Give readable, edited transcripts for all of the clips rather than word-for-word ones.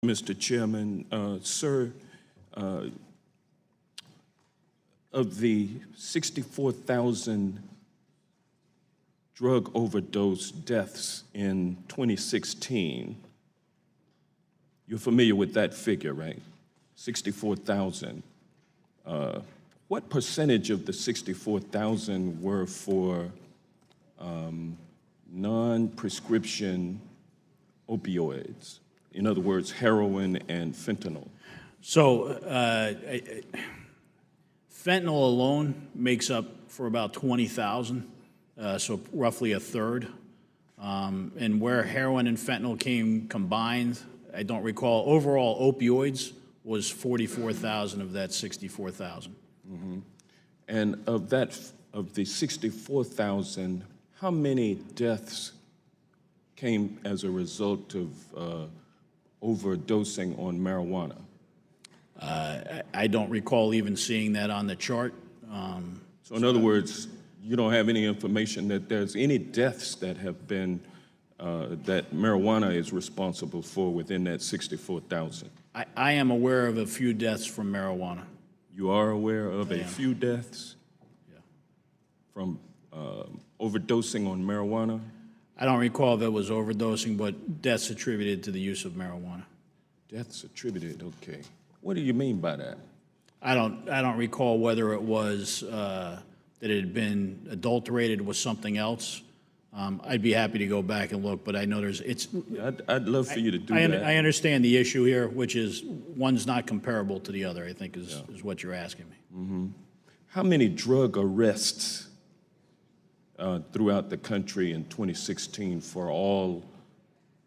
Mr. Chairman. Sir, of the 64,000 drug overdose deaths in 2016, you're familiar with that figure, right? 64,000. What percentage of the 64,000 were for non-prescription opioids? In other words, heroin and fentanyl. So fentanyl alone makes up for about 20,000, so roughly a third. And where heroin and fentanyl came combined, I don't recall. Overall, opioids was 44,000 of that 64,000. Mm-hmm. And of the 64,000, how many deaths came as a result of overdosing on marijuana? I don't recall even seeing that on the chart. So in other words, you don't have any information that there's any deaths that have been, that marijuana is responsible for within that 64,000? I am aware of a few deaths from marijuana. You are aware of a few deaths? Yeah. From overdosing on marijuana? I don't recall if it was overdosing, but deaths attributed to the use of marijuana. Deaths attributed, okay. What do you mean by that? I don't recall whether it was that it had been adulterated with something else. I'd be happy to go back and look, but I know I'd love for you to do that. I understand the issue here, which is one's not comparable to the other, I think is what you're asking me. Mm-hmm. How many drug arrests throughout the country in 2016 for all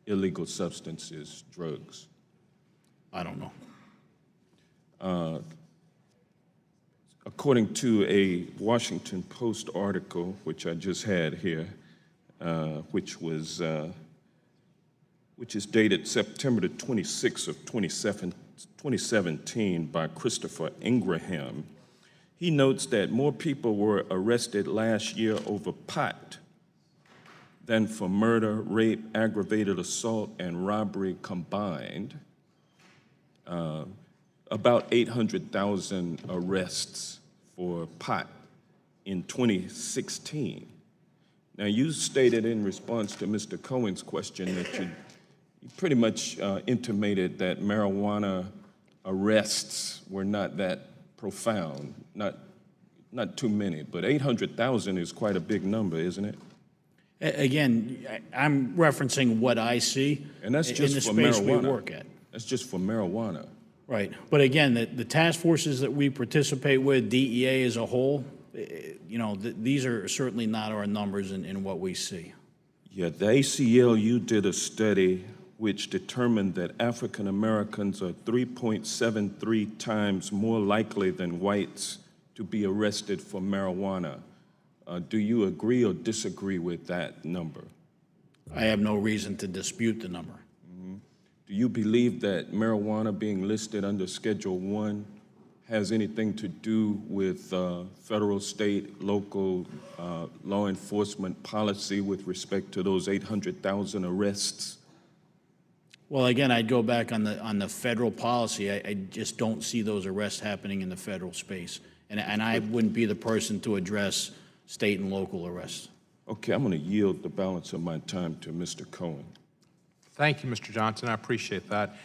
illegal substances, drugs? I don't know. According to a Washington Post article, which I just had here, which is dated September the 26th of 2017 by Christopher Ingraham, he notes that more people were arrested last year over pot than for murder, rape, aggravated assault, and robbery combined. About 800,000 arrests for pot in 2016. Now, you stated in response to Mr. Cohen's question that you pretty much intimated that marijuana arrests were not that profound, not too many, but 800,000 is quite a big number, isn't it? Again, I'm referencing what I see and that's just in the for space marijuana. we work at. That's just for marijuana. Right. But again, the task forces that we participate with, DEA as a whole, these are certainly not our numbers in what we see. Yeah, the ACLU did a study which determined that African Americans are 3.73 times more likely than whites to be arrested for marijuana. Do you agree or disagree with that number? I have no reason to dispute the number. Do you believe that marijuana being listed under Schedule 1 has anything to do with federal, state, local law enforcement policy with respect to those 800,000 arrests? Well, again, I'd go back on the federal policy. I just don't see those arrests happening in the federal space. And I wouldn't be the person to address state and local arrests. Okay, I'm going to yield the balance of my time to Mr. Cohen. Thank you, Mr. Johnson. I appreciate that.